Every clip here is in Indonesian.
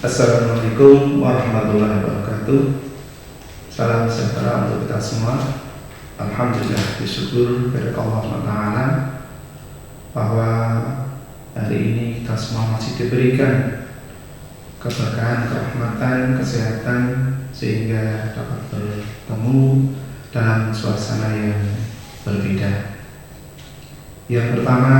Assalamualaikum warahmatullahi wabarakatuh. Salam sejahtera untuk kita semua. Alhamdulillah, bersyukur kepada Allah Ta'ala bahwa hari ini kita semua masih diberikan keberkahan, kerahmatan, kesehatan sehingga dapat bertemu dalam suasana yang berbeda. Yang pertama,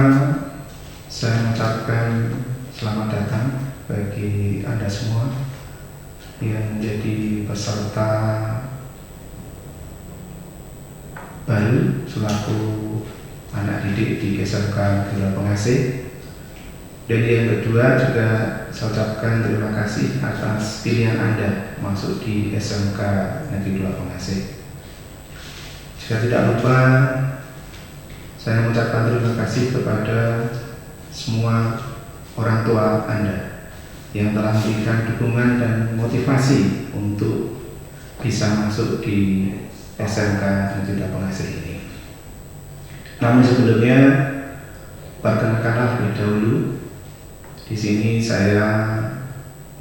saya mengucapkan selamat datang bagi Anda semua yang menjadi peserta baru selaku anak didik di SMK Gera Pengasih. Dan yang kedua juga saya ucapkan terima kasih atas pilihan Anda masuk di SMK Negeri 2 Pengasih. Jika tidak lupa, saya mengucapkan terima kasih kepada semua orang tua Anda yang telah memberikan dukungan dan motivasi untuk bisa masuk di SMK Negeri 2 Pengasih ini. Namun sebelumnya, perkenalkanlah lebih dahulu. Di sini saya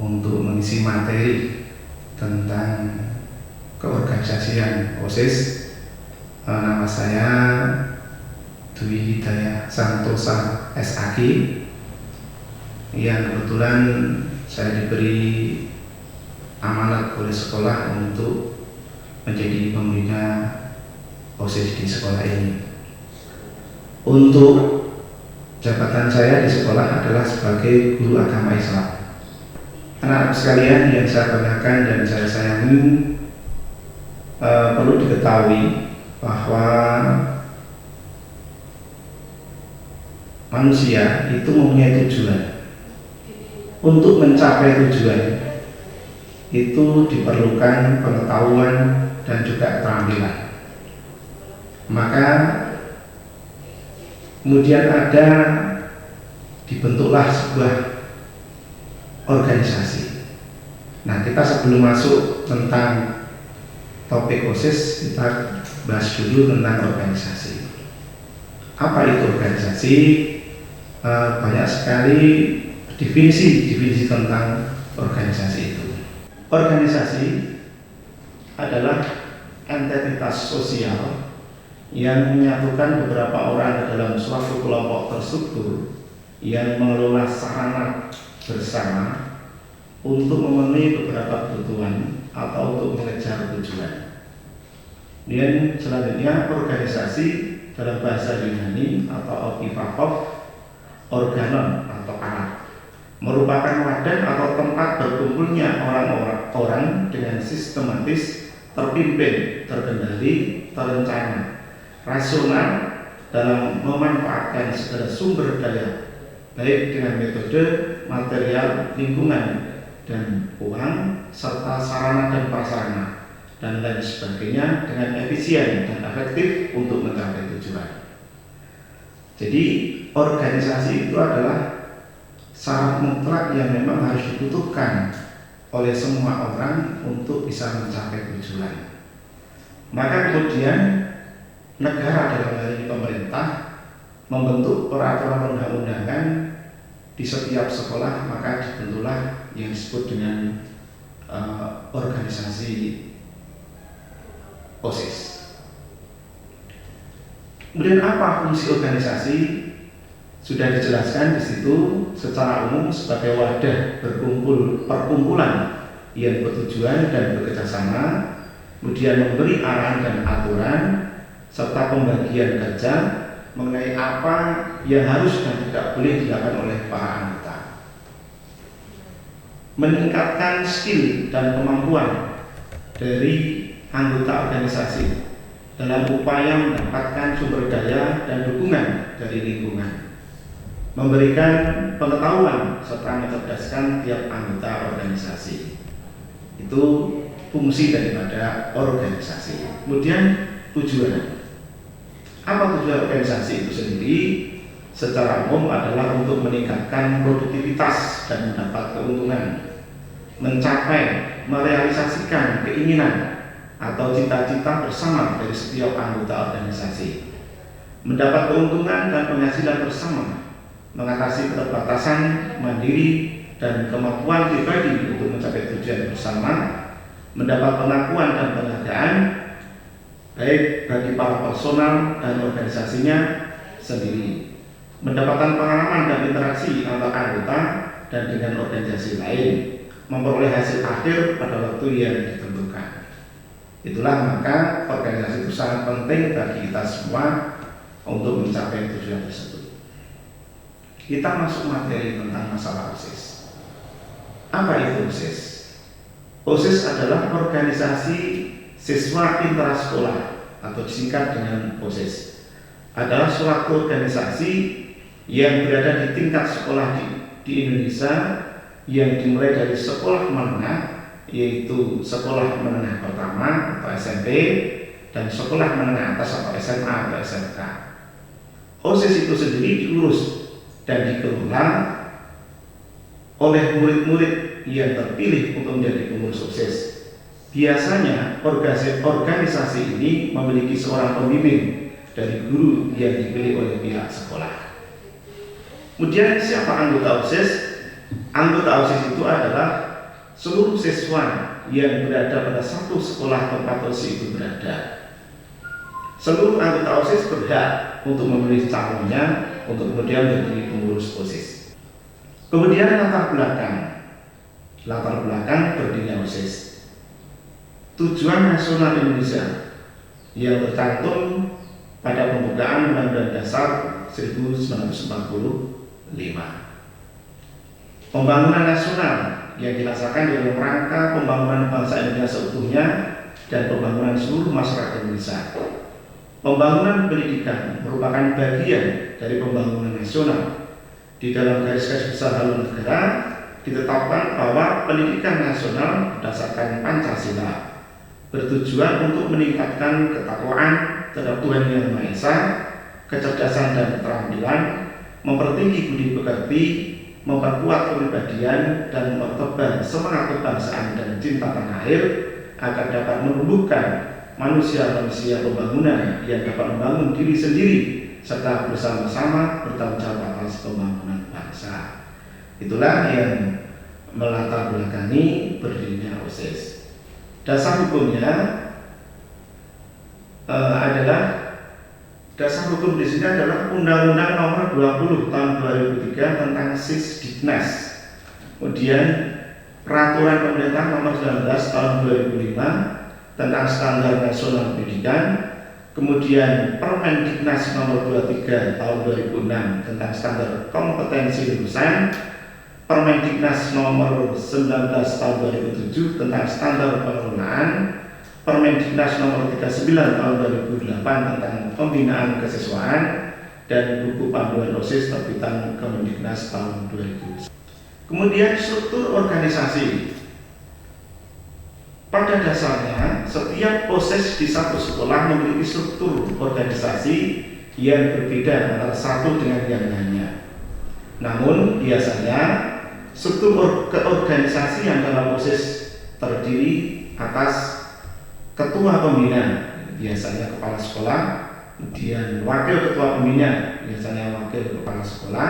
untuk mengisi materi tentang keorganisasian OSIS. Nama saya Dwi Hidayah Santosa SAG, yang kebetulan saya diberi amanat oleh sekolah untuk menjadi pembina OSIS di sekolah ini. Untuk jabatan saya di sekolah adalah sebagai guru agama Islam. Anak-anak sekalian yang saya banggakan dan saya sayangi, perlu diketahui bahwa manusia itu mempunyai tujuan. Untuk mencapai tujuan itu diperlukan pengetahuan dan juga keterampilan. Maka kemudian dibentuklah sebuah organisasi. Nah, kita sebelum masuk tentang topik OSIS, kita bahas dulu tentang organisasi. Apa itu organisasi? Banyak sekali definisi tentang organisasi itu. Organisasi adalah entitas sosial yang menyatukan beberapa orang dalam suatu kelompok terstruktur yang mengelola sarana bersama untuk memenuhi beberapa kebutuhan atau untuk mengejar tujuan. Dan selanjutnya, organisasi dalam bahasa Yunani atau Opifakov, organon atau alat, merupakan wadah atau tempat berkumpulnya orang-orang dengan sistematis, terpimpin, terkendali, terencana, rasional dalam memanfaatkan segala sumber daya, baik dengan metode, material, lingkungan, dan uang, serta sarana dan prasarana, dan lain sebagainya dengan efisien dan efektif untuk mencapai tujuan. Jadi organisasi itu adalah syarat mutlak yang memang harus dibutuhkan oleh semua orang untuk bisa mencapai tujuan. Maka kemudian negara dalam hal ini pemerintah membentuk peraturan undang-undangan di setiap sekolah, maka dibentuklah yang disebut dengan organisasi OSIS. Kemudian apa fungsi organisasi? Sudah dijelaskan di situ secara umum sebagai wadah perkumpulan yang bertujuan dan bekerjasama, kemudian memberi arahan dan aturan, serta pembagian kerja mengenai apa yang harus dan tidak boleh dilakukan oleh para anggota. Meningkatkan skill dan kemampuan dari anggota organisasi dalam upaya mendapatkan sumber daya dan dukungan dari lingkungan. Memberikan pengetahuan serta mencerdaskan tiap anggota organisasi. Itu fungsi daripada organisasi. Kemudian tujuan. Apa tujuan organisasi itu sendiri? Secara umum adalah untuk meningkatkan produktivitas dan mendapat keuntungan, mencapai, merealisasikan keinginan atau cita-cita bersama dari setiap anggota organisasi, mendapat keuntungan dan penghasilan bersama, mengatasi keterbatasan mandiri dan kemampuan pribadi untuk mencapai tujuan bersama, mendapat pengakuan dan penghargaan baik bagi para personal dan organisasinya sendiri, mendapatkan pengalaman dan interaksi antar anggota dan dengan organisasi lain, memperoleh hasil akhir pada waktu yang ditentukan. Itulah maka organisasi itu sangat penting bagi kita semua untuk mencapai tujuan tersebut. Kita masuk materi tentang masalah OSIS. Apa itu OSIS? OSIS adalah organisasi siswa intrasekolah atau disingkat dengan OSIS. Adalah suatu organisasi yang berada di tingkat sekolah di Indonesia yang dimulai dari sekolah menengah, yaitu sekolah menengah pertama atau SMP, dan sekolah menengah atas atau SMA atau SMK. OSIS itu sendiri diurus dan dikelola oleh murid-murid yang terpilih untuk menjadi pengurus OSIS. Biasanya organisasi ini memiliki seorang pembimbing dari guru yang dipilih oleh pihak sekolah. Kemudian siapa anggota OSIS? Anggota OSIS itu adalah seluruh siswa yang berada pada satu sekolah tempat OSIS itu berada. Seluruh anggota OSIS berhak untuk memilih calonnya untuk kemudian menjadi pengurus OSIS. Kemudian latar belakang berdirinya OSIS. Tujuan nasional Indonesia yang tercantum pada pembukaan Undang-Undang Dasar 1945. Pembangunan nasional yang dirasakan dalam rangka pembangunan bangsa Indonesia seutuhnya dan pembangunan seluruh masyarakat Indonesia. Pembangunan pendidikan merupakan bagian dari pembangunan nasional. Di dalam garis-garis besar haluan negara ditetapkan bahwa pendidikan nasional berdasarkan Pancasila bertujuan untuk meningkatkan ketakwaan terhadap Tuhan Yang Maha Esa, kecerdasan dan keterampilan, mempertinggi budi pekerti, memperkuat kepribadian dan mempertebar semangat kebangsaan dan cinta tanah air agar dapat menumbuhkan manusia-manusia pembangunan yang dapat membangun diri sendiri serta bersama-sama bertanggung jawab atas pembangunan bangsa. Itulah yang melatar belakangi berdirinya OSIS. Dasar hukumnya dasar hukum di sini adalah Undang-Undang Nomor 20 Tahun 2003 tentang Sisdiknas. Kemudian Peraturan Pemerintah Nomor 19 Tahun 2005 tentang Standar Nasional Pendidikan. Kemudian Permendiknas Nomor 23 Tahun 2006 tentang Standar Kompetensi Lulusan. Permendiknas Nomor 19 Tahun 2007 tentang Standar Pengelolaan. Permendiknas Nomor 39 Tahun 2008 tentang Pembinaan Kesiswaan, dan buku panduan OSIS terbitan Kemendiknas tahun 2000. Kemudian struktur organisasi. Pada dasarnya setiap OSIS di satu sekolah memiliki struktur organisasi yang berbeda antara satu dengan yang lainnya. Namun biasanya struktur keorganisasian dalam OSIS terdiri atas ketua pembina, biasanya kepala sekolah, kemudian wakil ketua pembina, biasanya wakil kepala sekolah,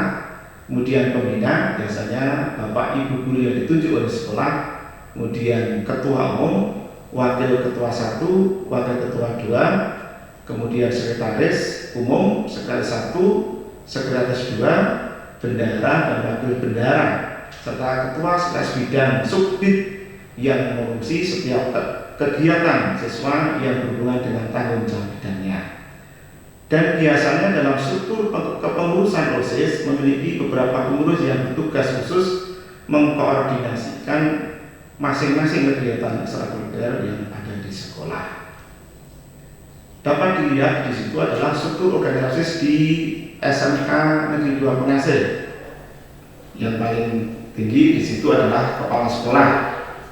kemudian pembina, biasanya bapak ibu guru yang ditunjuk oleh sekolah, kemudian ketua umum, wakil ketua 1, wakil ketua 2, kemudian sekretaris umum, sekretaris 1, sekretaris 2, bendahara dan wakil bendahara, serta ketua sekretaris bidang subbid yang mengurusi setiap kegiatan siswa yang berhubungan dengan tanggung jawab bidangnya. Dan biasanya dalam struktur kepengurusan OSIS memiliki beberapa pengurus yang bertugas khusus mengkoordinasikan masing-masing kegiatan ekstrakurikuler yang ada di sekolah. Dapat dilihat di situ adalah struktur organisasi di SMK Negeri 2 Pengasih. Yang paling tinggi di situ adalah kepala sekolah.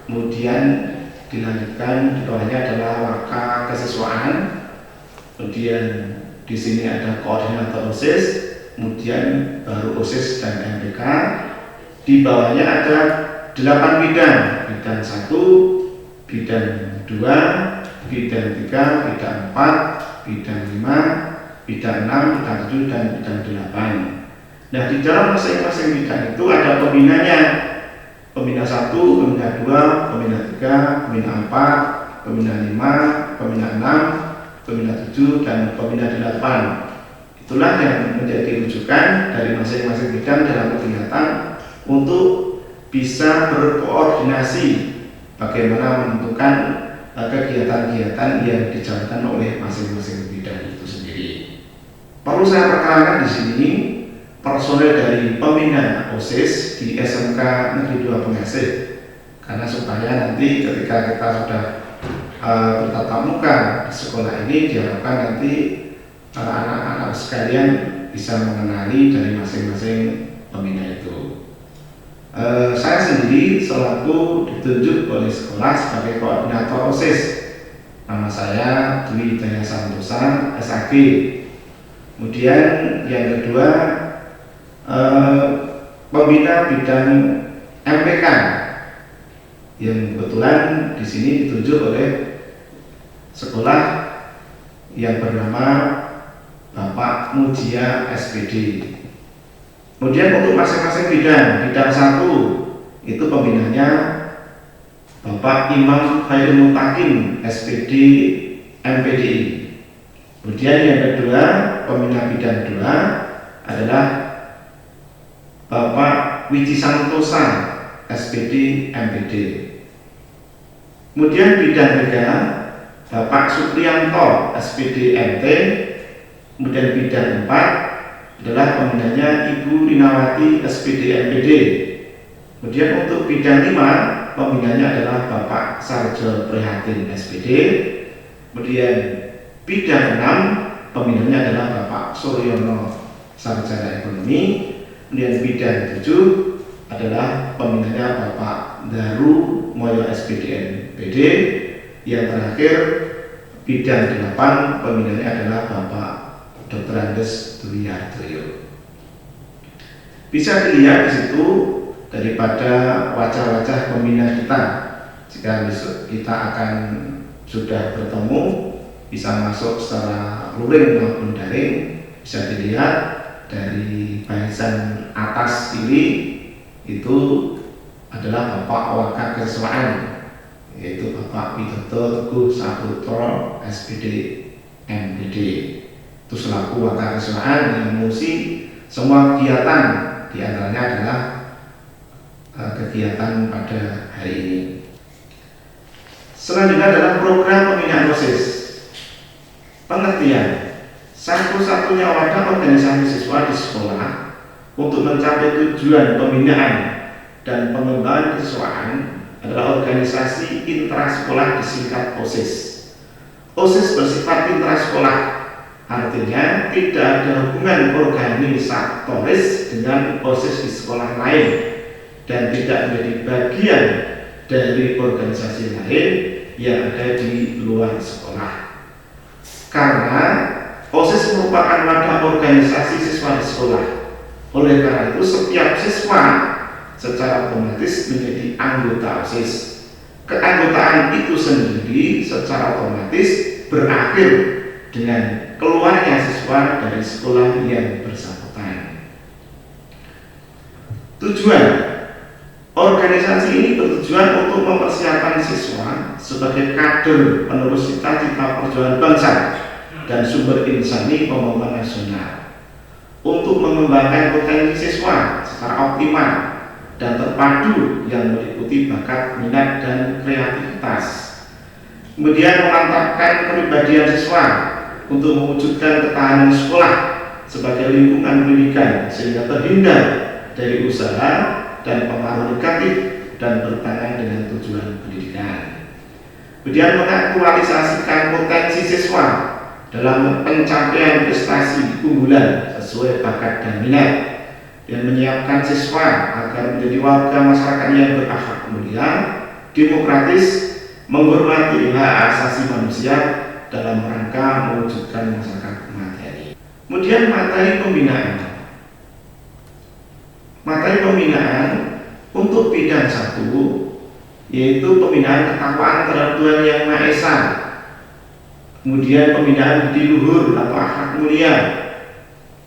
Kemudian dilanjutkan di bawahnya adalah waka kesiswaan, kemudian di sini ada koordinator OSIS, kemudian baru OSIS dan MPK. Di bawahnya ada 8 bidang, bidang 1, bidang 2, bidang 3, bidang 4, bidang 5, bidang 6, bidang 7, dan bidang 8. Nah, di dalam masing-masing bidang itu ada pembinanya. Pembina 1, pembina 2, pembina 3, pembina 4, pembina 5, pembina 6, pembina 7, dan pembina 8. Itulah yang menjadi rujukan dari masing-masing bidang dalam kegiatan untuk bisa berkoordinasi bagaimana menentukan kegiatan-kegiatan yang dijalankan oleh masing-masing bidang itu sendiri. Perlu saya perkenalkan di sini personel dari pembina OSIS di SMK Negeri 2 Pengasih, karena supaya nanti ketika kita sudah bertatap muka di sekolah ini, diharapkan nanti anak-anak sekalian bisa mengenali dari masing-masing pembina itu. Saya sendiri selaku ditunjuk oleh sekolah sebagai koordinator OSIS. Nama saya Dwi Daya Santosa, SAG. Kemudian yang kedua, pembina bidang MPK yang kebetulan di sini ditunjuk oleh sekolah yang bernama Bapak Mujia SPD. Kemudian untuk masing-masing bidang 1 itu pembinanya Bapak Imam Khairul Mutakin SPD MPDI. Kemudian yang kedua, pembina bidang 2 adalah Bapak Wiji Santosa SPD MPD. Kemudian bidang 3, Bapak Supriyanto SPD MT. Kemudian bidang 4 adalah pembinanya Ibu Rinawati SPD MPD. Kemudian untuk bidang 5, pembinanya adalah Bapak Sarjo Prihatin SPD. Kemudian bidang 6, pembinanya adalah Bapak Suryono Sarjana Ekonomi. Kemudian bidang 7 adalah pembinanya Bapak Daru Moyo SPD MPD. Yang terakhir bidang 8, pembinanya adalah Bapak Dr. Andes Dwi Hartoyo. Bisa dilihat di situ daripada wajah-wajah pembina kita. Jika besok kita akan sudah bertemu, bisa masuk secara luring maupun daring, bisa dilihat dari barisan atas kiri itu adalah Bapak Wakakeswaan, yaitu Bapak Widodo Teguh Saputro SPD MPD. Itu selaku Wakakeswaan yang mengurusi semua kegiatan, diantaranya adalah kegiatan pada hari ini. Selanjutnya adalah program pembinaan OSIS. Pengertian: satu-satunya wadah organisasi siswa di sekolah untuk mencapai tujuan pembinaan dan pengembangan kesiswaan adalah organisasi intrasekolah disingkat OSIS. OSIS bersifat intrasekolah, artinya tidak ada hubungan organisatoris dengan OSIS di sekolah lain dan tidak menjadi bagian dari organisasi lain yang ada di luar sekolah. Karena OSIS merupakan wadah organisasi siswa di sekolah, oleh karena itu setiap siswa secara otomatis menjadi anggota OSIS. Keanggotaan itu sendiri secara otomatis berakhir dengan keluarnya siswa dari sekolah yang bersangkutan. Tujuan organisasi ini bertujuan untuk mempersiapkan siswa sebagai kader penerus cita-cita perjuangan bangsa dan sumber insani pembangunan nasional, untuk mengembangkan potensi siswa secara optimal dan terpadu yang meliputi bakat, minat, dan kreativitas. Kemudian memantapkan kepribadian siswa untuk mewujudkan ketahanan sekolah sebagai lingkungan pendidikan sehingga terhindar dari usaha dan pengaruh negatif dan bertentangan dengan tujuan pendidikan. Kemudian mengaktualisasikan potensi siswa dalam pencapaian prestasi unggulan sesuai bakat dan minat, dan menyiapkan siswa agar menjadi warga masyarakat yang berakhlak mulia, demokratis, menghormati hak asasi manusia dalam rangka mewujudkan masyarakat materi. Kemudian materi pembinaan. Materi pembinaan untuk bidang 1 yaitu pembinaan ketakwaan terhadap Tuhan Yang Maha Esa. Kemudian pembinaan budi luhur atau akhlak mulia,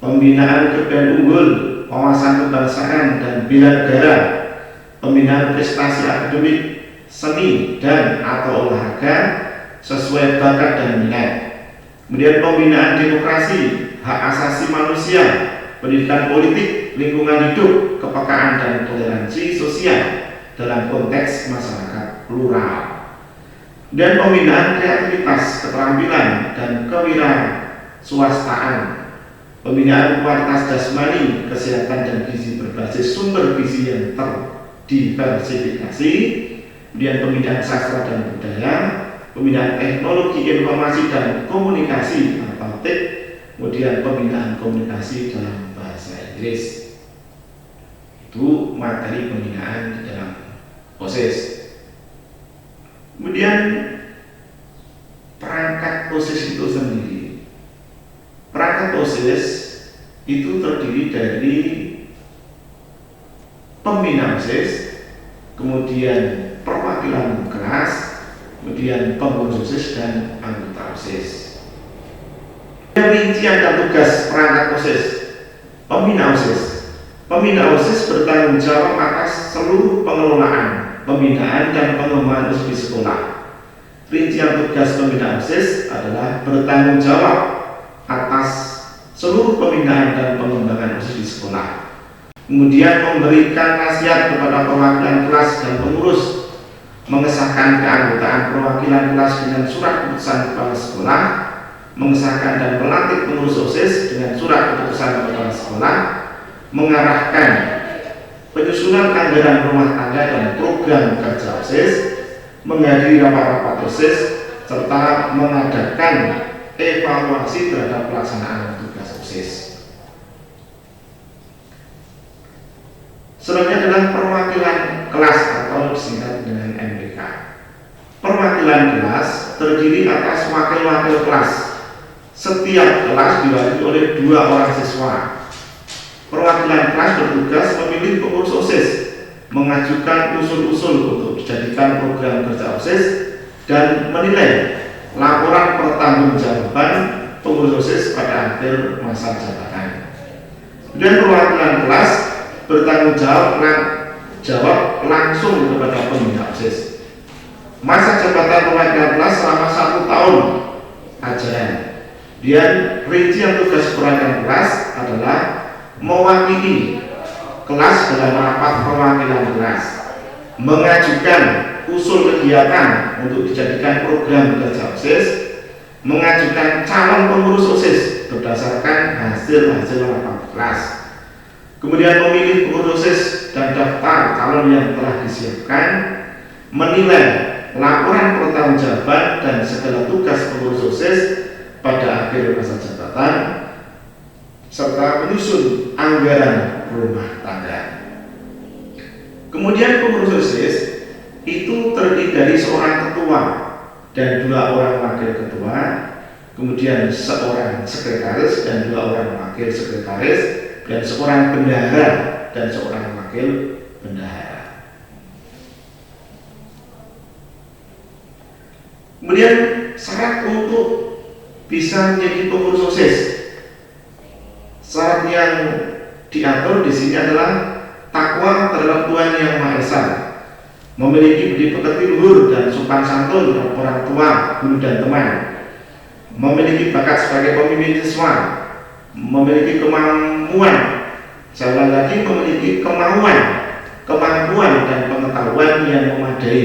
pembinaan kebudayaan unggul, wawasan kebangsaan dan bela negara, pembinaan prestasi akademik, seni dan atau olahraga sesuai bakat dan minat. Kemudian pembinaan demokrasi, hak asasi manusia, pendidikan politik, lingkungan hidup, kepekaan dan toleransi sosial dalam konteks masyarakat plural. Dan pembinaan kreativitas, keterampilan dan kewirausahaan, pembinaan kualitas jasmani, kesehatan dan gizi berbasis sumber gizi yang terdiversifikasi, kemudian pembinaan sastra dan budaya, pembinaan teknologi informasi dan komunikasi atau TIK, kemudian pembinaan komunikasi dalam bahasa Inggris. Itu materi pembinaan di dalam OSIS. Kemudian perangkat OSIS itu sendiri. Perangkat OSIS itu terdiri dari pembina OSIS, kemudian perwakilan kelas, kemudian pengurus OSIS dan anggota OSIS. Rincian dan tugas perangkat OSIS. Pembina OSIS. Pembina OSIS bertanggung jawab atas seluruh pengelolaan, pembinaan dan pengembangan OSIS di sekolah. Rincian tugas pembina OSIS adalah bertanggung jawab atas seluruh pembinaan dan pengembangan OSIS di sekolah. Kemudian memberikan nasihat kepada perwakilan kelas dan pengurus, mengesahkan keanggotaan perwakilan kelas dengan surat keputusan kepala sekolah, mengesahkan dan melantik pengurus OSIS dengan surat keputusan kepala sekolah, mengarahkan penyusunan anggaran rumah tangga dan program kerja OSIS, menghadiri rapat-rapat OSIS, serta mengadakan evaluasi terhadap pelaksanaan tugas OSIS. Selanjutnya adalah perwakilan kelas atau disingkat dengan MPK. Perwakilan kelas terdiri atas wakil-wakil kelas. Setiap kelas diwakili oleh 2 orang siswa. Perwakilan kelas bertugas memilih pengurus OSIS, mengajukan usul-usul untuk dijadikan program kerja OSIS, dan menilai laporan pertanggungjawaban pengurus OSIS pada akhir masa jabatan. Dan perwakilan kelas bertanggung jawab langsung kepada pembina OSIS. Masa jabatan perwakilan kelas selama 1 tahun ajaran. Dan rincian tugas perwakilan kelas adalah mewakili kelas dalam rapat perwakilan kelas, mengajukan usul kegiatan untuk dijadikan program kerja OSIS, mengajukan calon pengurus OSIS berdasarkan hasil-hasil rapat kelas, kemudian memilih pengurus OSIS dan daftar calon yang telah disiapkan, menilai laporan pertanggungjawaban dan segala tugas pengurus OSIS pada akhir masa jabatan, serta menyusun anggaran rumah tangga. Kemudian pengurus OSIS itu terdiri dari seorang ketua dan 2 orang wakil ketua, kemudian seorang sekretaris dan 2 orang wakil sekretaris, dan seorang bendahara dan seorang wakil bendahara. Kemudian syarat untuk bisa menjadi pengurus OSIS. Syarat yang diatur di sini adalah takwa terhadap Tuhan Yang Maha Esa, memiliki budi pekerti luhur dan sopan santun terhadap orang tua, guru dan teman, memiliki bakat sebagai pemimpin siswa, memiliki kemampuan, memiliki kemampuan dan pengetahuan yang memadai,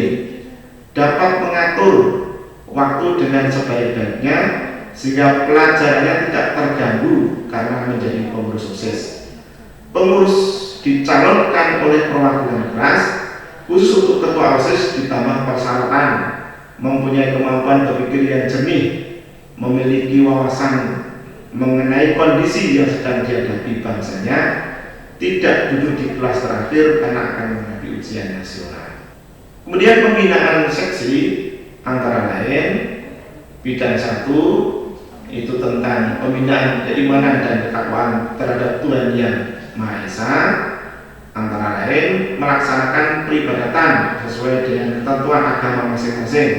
dapat mengatur waktu dengan sebaik-baiknya sehingga pelajarannya tidak terganggu karena menjadi pengurus OSIS. Pengurus dicalonkan oleh perwakilan kelas, khusus untuk ketua OSIS ditambah persyaratan mempunyai kemampuan berpikir yang jernih, memiliki wawasan mengenai kondisi yang sedang dihadapi bangsanya, tidak duduk di kelas terakhir karena akan menghadapi ujian nasional. Kemudian pembinaan seksi antara lain bidang 1 itu tentang pembinaan keimanan dan ketakwaan terhadap Tuhan Yang Maha Esa, antara lain melaksanakan peribadatan sesuai dengan ketentuan agama masing-masing,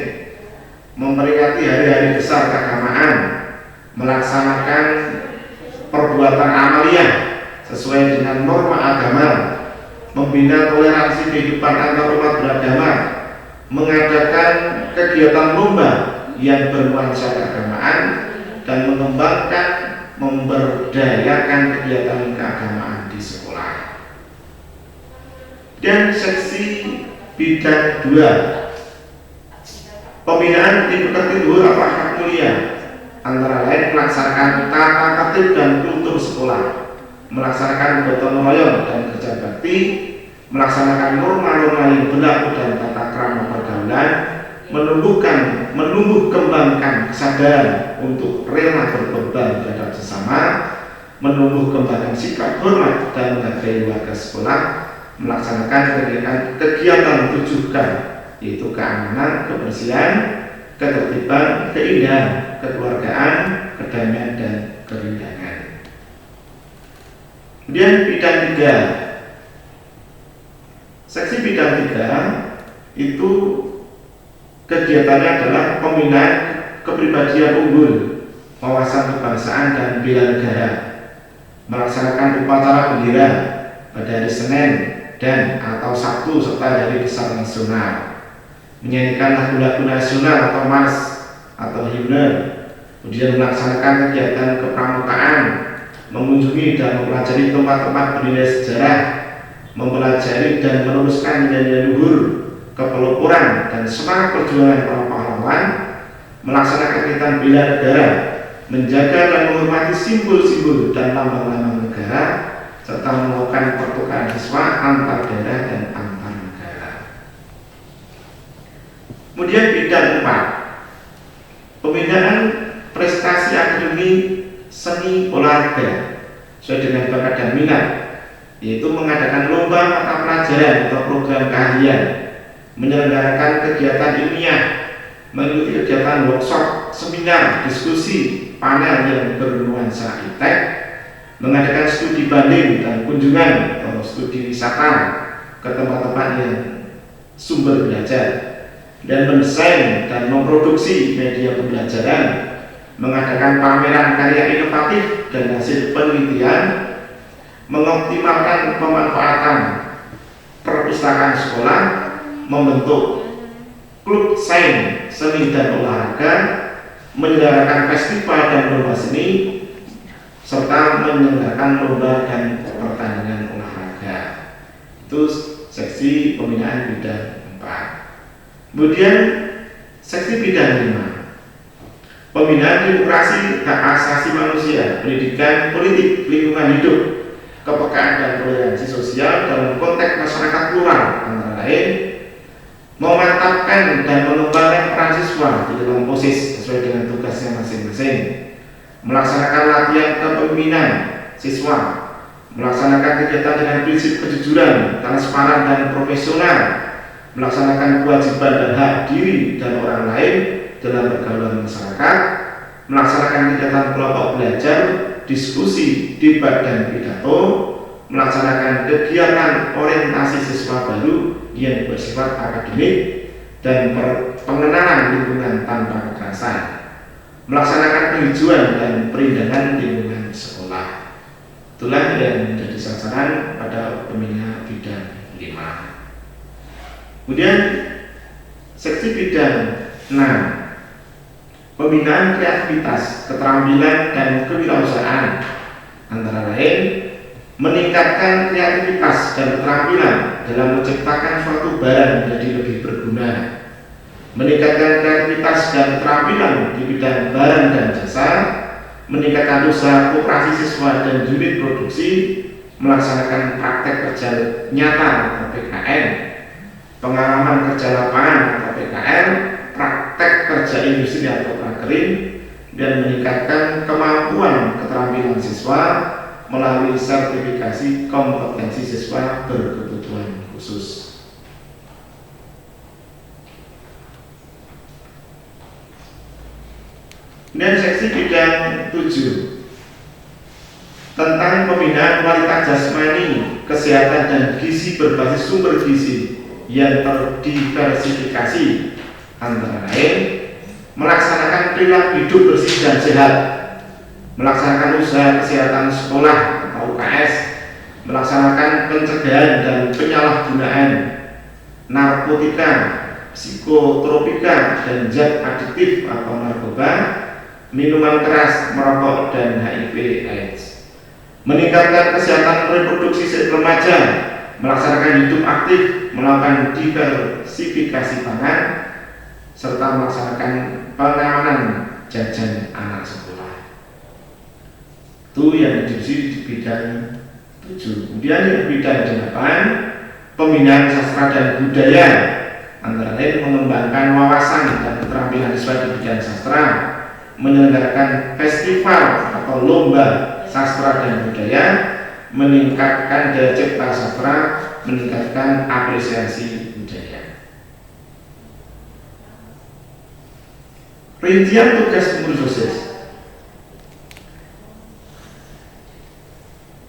memperingati hari-hari besar keagamaan, melaksanakan perbuatan amaliyah sesuai dengan norma agama, membina toleransi kehidupan antar umat beragama, mengadakan kegiatan lomba yang bernuansa keagamaan, dan mengembangkan, memberdayakan kegiatan keagamaan di sekolah. Dan seksi bidang 2, pembinaan di pekerti luhur atau akhlak mulia, antara lain melaksanakan tata tertib dan kultur sekolah, melaksanakan gotong royong dan kerja bakti, melaksanakan norma-norma yang berlaku dan tata krama pergaulan, menumbuh kembangkan kesadaran untuk rela berkorban terhadap sesama, menumbuh kembangkan sikap hormat dan menghargai warga sekolah, melaksanakan kegiatan 7K, yaitu keamanan, kebersihan, ketertiban, keindahan, kekeluargaan, kedamaian, dan kerindangan. Kemudian bidang 3, seksi bidang 3 itu kegiatannya adalah pembinaan kepribadian unggul, wawasan kebangsaan dan bela negara, melaksanakan upacara bendera pada hari Senin dan atau Sabtu serta hari besar nasional, menyanyikan lagu-lagu nasional atau mars atau himne, kemudian melaksanakan kegiatan kepramukaan, mengunjungi dan mempelajari tempat-tempat bernilai sejarah, mempelajari dan meneruskan nilai-nilai luhur, kepeloporan dan semangat perjuangan para pahlawan, melaksanakan kegiatan bela negara, menjaga dan menghormati simbol-simbol dan lambang-lambang negara, serta melakukan pertukaran siswa antar daerah dan antar negara. Kemudian bidang 4, pembinaan prestasi akademi seni olahraga sesuai dengan bakat dan minat, yaitu mengadakan lomba mata pelajaran atau program keahlian, menyelenggarakan kegiatan ilmiah, mengikuti kegiatan workshop, seminar, diskusi, panel yang bernuansa iptek, mengadakan studi banding dan kunjungan atau studi wisata ke tempat-tempat yang sumber belajar, dan mendesain dan memproduksi media pembelajaran, mengadakan pameran karya inovatif dan hasil penelitian, mengoptimalkan pemanfaatan perpustakaan sekolah, membentuk klub sains, seni dan olahraga, menyelenggarakan festival dan lomba seni, serta menyelenggarakan lomba dan pertandingan olahraga. Itu seksi pembinaan bidang 4. Kemudian seksi bidang 5, pembinaan demokrasi, hak asasi manusia, pendidikan, politik, lingkungan hidup, kepekaan dan toleransi sosial dalam konteks masyarakat plural, antara lain memantapkan dan mengembangkan peran siswa di dalam POSIS sesuai dengan tugasnya masing-masing, melaksanakan latihan kepemimpinan siswa, melaksanakan kegiatan dengan prinsip kejujuran, transparan dan profesional, melaksanakan kewajiban dan hak diri dan orang lain dalam pergaulan masyarakat, melaksanakan kegiatan kelompok belajar, diskusi, debat dan pidato, melaksanakan kegiatan orientasi siswa baru yang bersifat akademik dan pengenalan lingkungan tanpa kekerasan, melaksanakan penghijauan dan perindahan lingkungan sekolah. Itulah yang menjadi sasaran pada pembinaan bidang 5. Kemudian seksi bidang 6, pembinaan kreativitas, keterampilan dan kewirausahaan, antara lain meningkatkan kreativitas dan keterampilan dalam menciptakan suatu barang menjadi lebih berguna, meningkatkan kreativitas dan keterampilan di bidang barang dan jasa, meningkatkan usaha koperasi siswa dan unit produksi, melaksanakan praktek kerja nyata atau PKN, pengalaman kerja lapangan atau PKL, praktek kerja industri atau prakering, dan meningkatkan kemampuan keterampilan siswa melalui sertifikasi kompetensi siswa berkebutuhan khusus. Dan seksi bidang 7 tentang pembinaan kualitas jasmani, kesehatan dan gizi berbasis sumber gizi yang terdiversifikasi, antara lain melaksanakan perilaku hidup bersih dan sehat, melaksanakan usaha kesehatan sekolah atau UKS, melaksanakan pencegahan dan penyalahgunaan narkotika, psikotropika, dan zat adiktif atau narkoba, minuman keras, merokok, dan HIV/AIDS. Meningkatkan kesehatan reproduksi remaja, melaksanakan hidup aktif, melakukan diversifikasi pangan, serta melaksanakan pengamanan jajan anak sekolah. Itu yang di bidang 7. Kemudian yang bidang 8, pembinaan sastra dan budaya, antara lain mengembangkan wawasan dan keterampilan siswa di bidang sastra, menyelenggarakan festival atau lomba sastra dan budaya, meningkatkan daya cipta sastra, meningkatkan apresiasi budaya. Rincian tugas pengurus OSIS.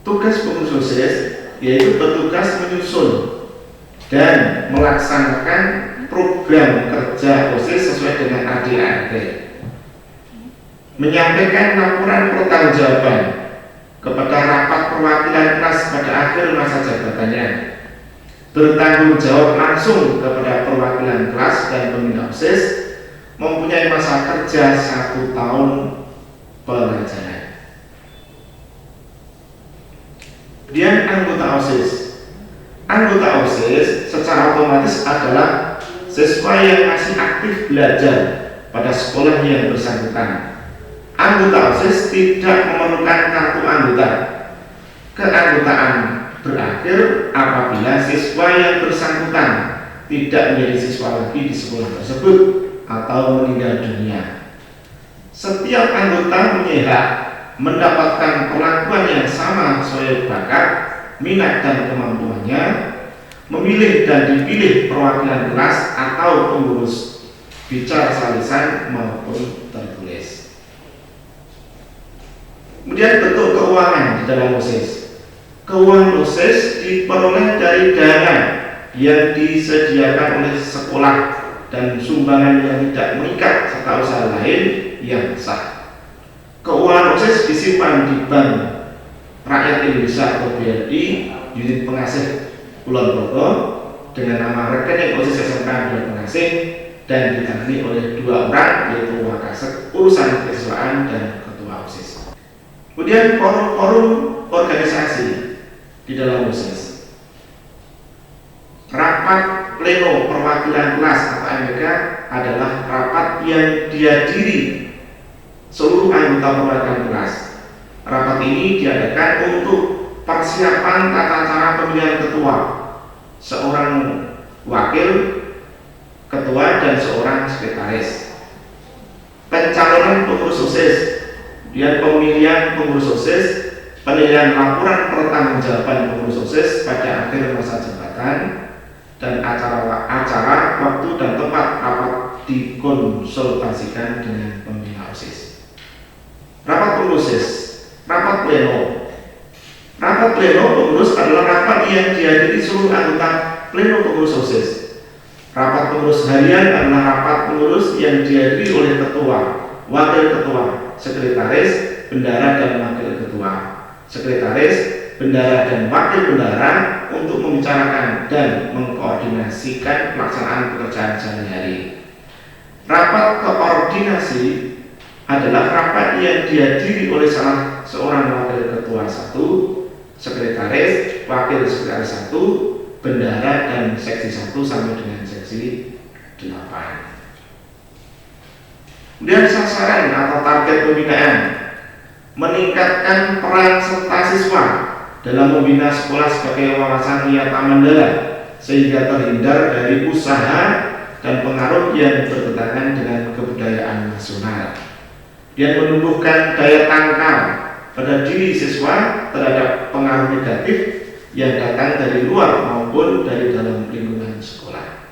Tugas pengurus OSIS yaitu bertugas menyusun dan melaksanakan program kerja OSIS sesuai dengan ADART, menyampaikan laporan pertanggungjawaban kepada rapat perwakilan kelas pada akhir masa jabatannya, bertanggung jawab langsung kepada perwakilan kelas dan pembina OSIS, mempunyai masa kerja 1 tahun pelajaran. Kemudian anggota OSIS. Anggota OSIS secara otomatis adalah siswa yang masih aktif belajar pada sekolah yang bersangkutan. Anggota OSIS tidak memerlukan kartu anggota. Keanggotaan berakhir apabila siswa yang bersangkutan tidak menjadi siswa lagi di sekolah tersebut atau meninggal dunia. Setiap anggota punya hak mendapatkan perlakuan yang sama sesuai bakat, minat, dan kemampuannya, memilih dan dipilih perwakilan kelas atau pengurus bicara lisan maupun tertulis. Kemudian bentuk keuangan di dalam OSIS. Keuangan OSIS diperoleh dari dana yang disediakan oleh sekolah dan sumbangan yang tidak mengikat serta usaha lain yang sah. Keuangan OSIS disimpan di Bank Rakyat Indonesia atau BRI, unit pengasih Kulon Progo, dengan nama rekening OSIS SMK Bulan Pengasih, dan ditangani oleh 2 orang, yaitu Wakasek Urusan Kesiswaan dan Ketua OSIS. Kemudian forum-forum organisasi di dalam OSIS. Rapat pleno perwakilan kelas atau MPK adalah rapat yang dihadiri seluruh anggota perwakilan kelas. Rapat ini diadakan untuk persiapan tata cara pemilihan ketua, seorang wakil ketua, dan seorang sekretaris. Pencalonan pengurus OSIS, dan pemilihan pengurus OSIS, penilaian laporan pertanggungjawaban pengurus OSIS pada akhir masa jabatan, dan acara waktu dan tempat rapat dikonsultasikan dengan pembina OSIS. Rapat pengurus OSIS, rapat pleno. Rapat pleno pengurus adalah rapat yang dihadiri seluruh anggota pleno pengurus OSIS. Rapat pengurus harian adalah rapat pengurus yang dihadiri oleh ketua, wakil ketua, sekretaris, bendahara, dan wakil ketua. Sekretaris, bendahara, dan wakil bendahara untuk membicarakan dan mengkoordinasikan pelaksanaan pekerjaan sehari-hari. Rapat koordinasi adalah rapat yang dihadiri oleh salah seorang wakil ketua 1, sekretaris, wakil sekretaris 1, bendahara, dan seksi 1 sampai dengan seksi 8. Kemudian sasaran atau target pembinaan, meningkatkan peran serta siswa dalam membina sekolah sebagai wawasan Wiyata Mandala sehingga terhindar dari usaha dan pengaruh yang bertentangan dengan kebudayaan nasional, dan menumbuhkan daya tangkal pada diri siswa terhadap pengaruh negatif yang datang dari luar maupun dari dalam lingkungan sekolah.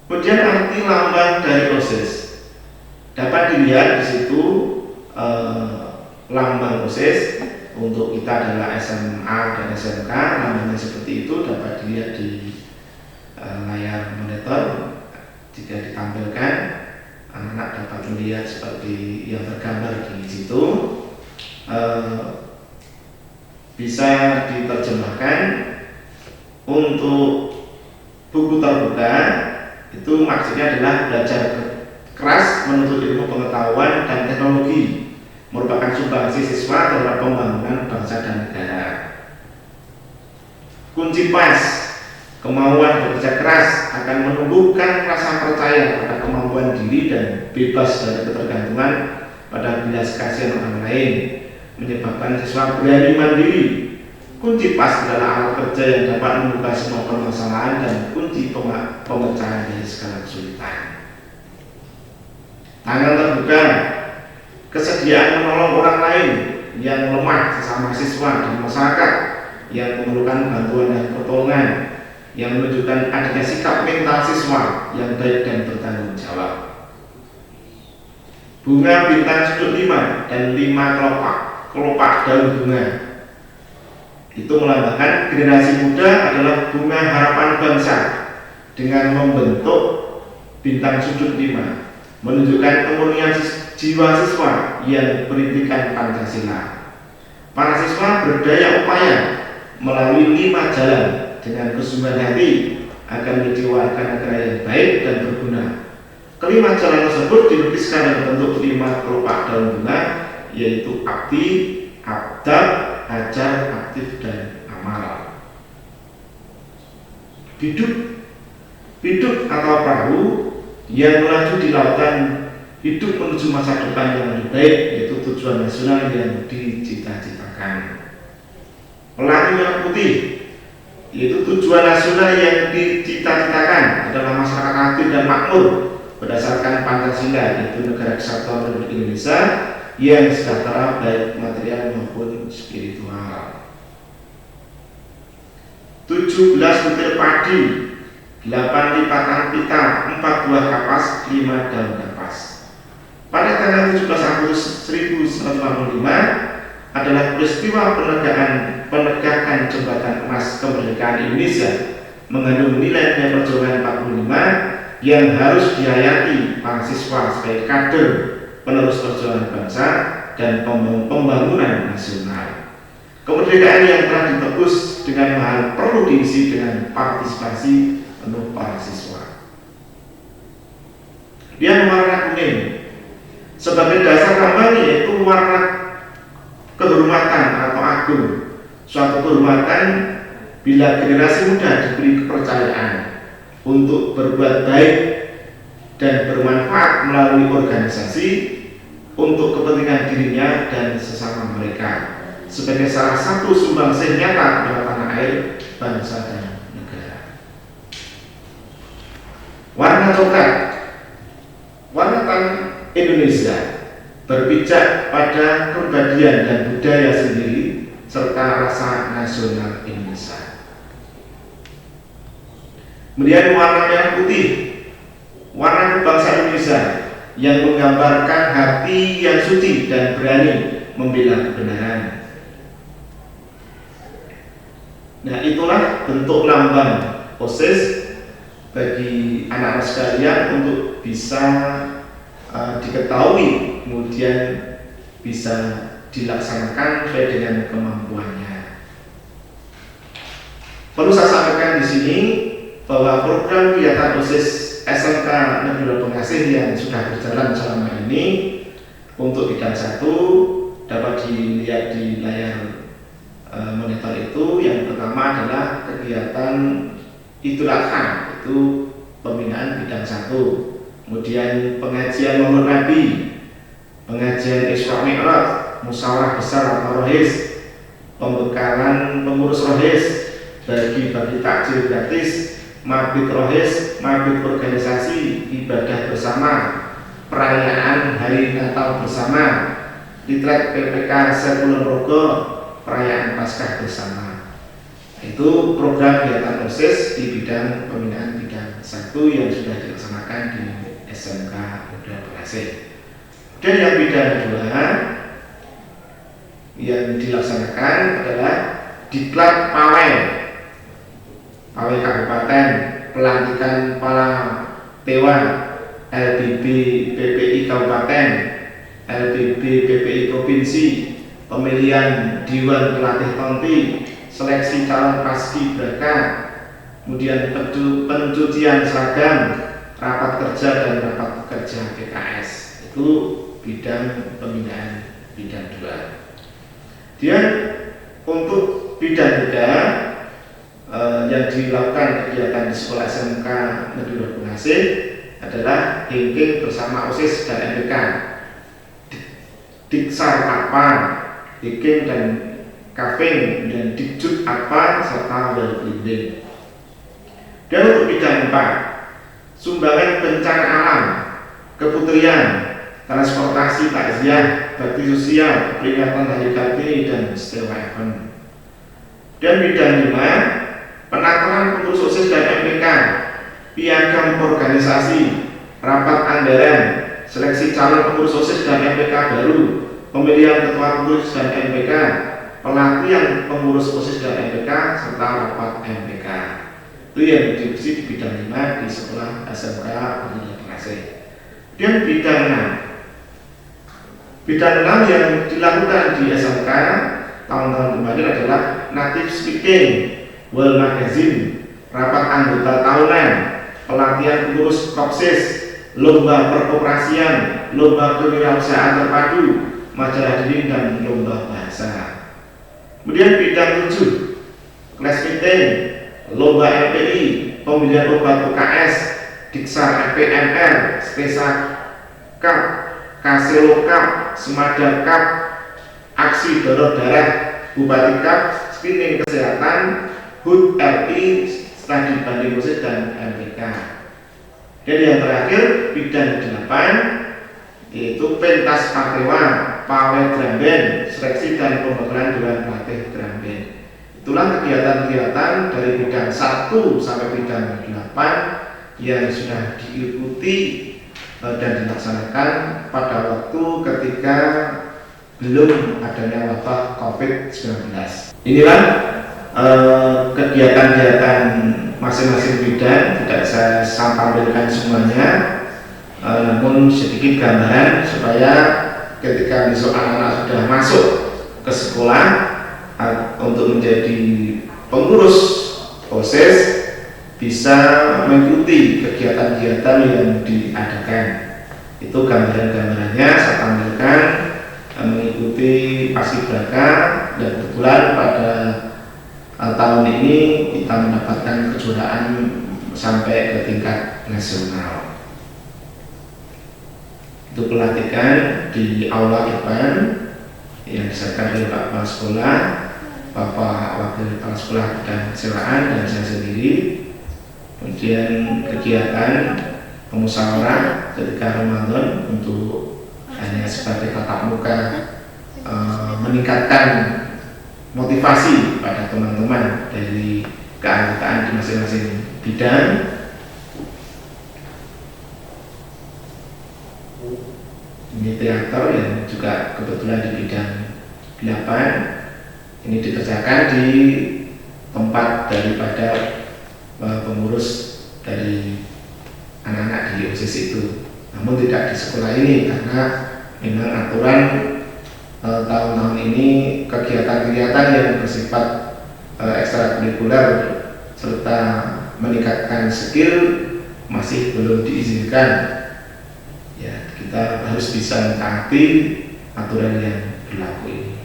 Kemudian arti lambang dari OSIS dapat dilihat di situ. Lambang OSIS untuk kita adalah SMA dan SMK, lambangnya seperti itu dapat dilihat di layar monitor. Jika ditampilkan, anak-anak dapat melihat seperti yang tergambar di situ. bisa diterjemahkan untuk buku terbuka. Itu maksudnya adalah belajar keras menuntut ilmu pengetahuan dan teknologi, merupakan sumbangsi siswa terhadap pembangunan bangsa dan negara. Kunci pas, kemauan bekerja keras akan menumbuhkan rasa percaya pada kemampuan diri dan bebas dari ketergantungan pada belas kasihan orang lain, menyebabkan siswa berani mandiri. Kunci pas adalah alat kerja yang dapat membuka semua permasalahan dan kunci pemecahan dari segala kesulitan. Tangan terbuka, kesediaan menolong orang lain yang lemah sesama siswa dan masyarakat yang memerlukan bantuan dan pertolongan, yang menunjukkan adanya sikap mental siswa yang baik dan bertanggung jawab. Bunga bintang sudut 5 dan 5 kelopak daun bunga itu melambangkan generasi muda adalah bunga harapan bangsa dengan membentuk bintang sudut 5, menunjukkan kemurnian jiwa siswa yang berintikan Pancasila. Para siswa berdaya upaya melalui 5 jalan dengan kesungguhan hati akan menjadi warga negara yang baik dan berguna. Kelima jalan tersebut dilukiskan dalam bentuk 5 kelopak daun bunga, yaitu akti, abdab, ajar, aktif, dan amal. Biduk atau perahu yang melaju di lautan hidup menuju masa depan yang lebih baik, yaitu tujuan nasional yang dicita-citakan. Pelangi merah putih, yaitu tujuan nasional yang dicita-citakan adalah masyarakat adil dan makmur berdasarkan Pancasila, yaitu negara kesatuan Republik Indonesia yang sejahtera baik material maupun spiritual. 17 butir padi, 8 lipatan pita, 4 buah kapas, 5 daun kapas. Pada tanggal 17 Agustus 1945 adalah peristiwa penegakan jembatan emas kemerdekaan Indonesia, mengandung nilai perjuangan 45 yang harus dihayati para siswa sebagai kader penerus perjuangan bangsa dan pembangunan nasional. Kemerdekaan yang telah ditebus dengan mahal perlu diisi dengan partisipasi penuh para siswa. Dia warna kuning sebagai dasar lambang, yaitu warna kehormatan atau agung, suatu kehormatan bila generasi muda diberi kepercayaan untuk berbuat baik dan bermanfaat melalui organisasi untuk kepentingan dirinya dan sesama mereka sebagai salah satu sumbangsih nyata kepada tanah air, bangsa, dan negara. Warna coklat, warna tanah Indonesia, berpijak pada kepribadian dan budaya sendiri serta rasa nasional Indonesia. Kemudian warna merah putih, warna kebangsaan Indonesia yang menggambarkan hati yang suci dan berani membela kebenaran. Nah, itulah bentuk lambang OSIS bagi anak-anak sekalian untuk bisa diketahui, kemudian bisa dilaksanakan sesuai dengan kemampuannya. Perlu saya sampaikan di sini bahwa program kegiatan OSIS SMK Negeri Pengasih yang sudah berjalan selama ini untuk bidang 1 dapat dilihat di layar monitor itu. Yang pertama adalah kegiatan Idul Adha, itu pembinaan bidang 1. Kemudian pengajian Maulid Nabi, pengajian Isra Mi'raj, musyawarah besar atau rohis, pembekalan pengurus rohis, bagi-bagi takjil gratis, mabit rohis, mabit organisasi, ibadah bersama, perayaan hari Natal bersama, ditret PPK Sekulon Rogo, perayaan Paskah bersama. Itu program kegiatan OSIS di bidang pembinaan bidang 1 yang sudah dilaksanakan di SMK Negeri Pengasih. Dan yang bidang 2 yang dilaksanakan adalah Diklat Pawai Kabupaten, pelantikan para Dewan, LBB PPI Kabupaten, LBB PPI Provinsi, pemilihan Dewan Pelatih Tonti, seleksi calon paskibraka, kemudian pencucian seragam, rapat kerja dan rapat kerja PKS. Itu bidang pembinaan bidang 2. Dan untuk bidang 3 yang dilakukan kegiatan di sekolah SMK Negeri Banyumasih adalah hengking bersama OSIS dan MPK, diksar apa, hengking dan kaving, dan dikjut apa, serta well-being. Dan untuk bidang 4, sumbangan bencana alam, keputrian, transportasi takziah, bakti sosial, peringatan hari Kartini, dan Setewa Event. Dan bidang 5, penataran pengurus OSIS dan MPK, piagam organisasi, rapat anggaran, seleksi calon pengurus OSIS dan MPK baru, pemilihan ketua pengurus dan MPK, pelatihan pengurus OSIS dan MPK, serta rapat MPK. Itu yang didistribusi di bidang 5 di sekolah SMK Negeri Banyumasih. Dan bidang 6, yang dilakukan di SMK tahun-tahun kemarin adalah native speaking, world magazine, rapat anggota tahunan, pelatihan pengurus kopsis, lomba perkoperasian, lomba kewirausahaan terpadu, majalah dinding, dan lomba bahasa. Kemudian bidang 7, class meeting, lomba LPI, pemilihan obat UKS, diksar FPMR, Spesa Cup, Kaselo Cup, Semada Cup, aksi donor darah, Bupati Cup, screening kesehatan, HUT RI, studi banding OSIS dan MPK. Dan yang terakhir bidang 8 yaitu pentas partewa, pawai dramben, seleksi dan pembekalan Dewan Pelatih dramben. Itulah kegiatan-kegiatan dari bidang 1 sampai bidang 8 yang sudah diikuti dan dilaksanakan pada waktu ketika belum adanya wabah COVID-19. Inilah kegiatan-kegiatan masing-masing bidang, tidak saya sampaikan semuanya, namun sedikit gambaran supaya ketika besok anak-anak sudah masuk ke sekolah untuk menjadi pengurus OSIS bisa mengikuti kegiatan-kegiatan yang diadakan. Itu gambaran-gambarannya saya tampilkan, mengikuti paskibraka, dan kebetulan pada tahun ini kita mendapatkan kejuaraan sampai ke tingkat nasional. Itu pelatihan di aula depan yang diserahkan oleh Pak Kepala Sekolah, Bapak Wakil Kepala Sekolah dan Sewaan, dan saya sendiri. Kemudian kegiatan pemusyawarah ketika Ramadan untuk hanya sebagai tatap muka, meningkatkan motivasi pada teman-teman dari keanggotaan di masing-masing bidang. Ini teater yang juga kebetulan di bidang 8. Ini dikerjakan di tempat daripada pengurus dari anak-anak di OSIS itu, namun tidak di sekolah ini karena memang aturan tahun-tahun ini kegiatan-kegiatan yang bersifat ekstrakurikuler serta meningkatkan skill masih belum diizinkan. Ya, kita harus bisa mentaati aturan yang berlaku ini.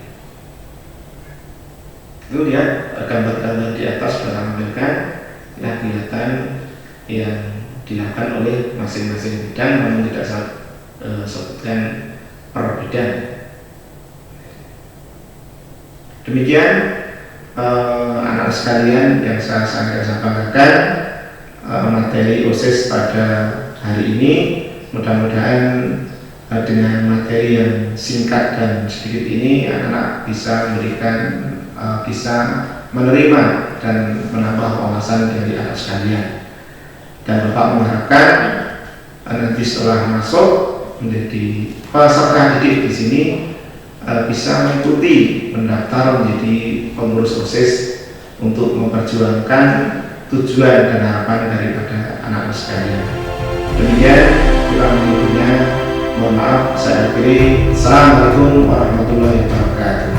Itu lihat gambar-gambar di atas sudah tampilkan kegiatan yang dilakukan oleh masing-masing bidang, namun tidak saya sebutkan per bidang. Demikian anak sekalian yang saya sampaikan materi OSIS pada hari ini. Mudah-mudahan dengan materi yang singkat dan sedikit ini anak-anak bisa memberikan, bisa menerima dan menambah wawasan dari anak sekalian. Dan Bapak mengharapkan nanti setelah masuk menjadi peserta didik di sini bisa mengikuti mendaftar menjadi pengurus OSIS untuk memperjuangkan tujuan dan harapan daripada anak-anak sekalian. Demikian kurang lebihnya, mohon maaf saya akhiri. Assalamualaikum warahmatullahi wabarakatuh.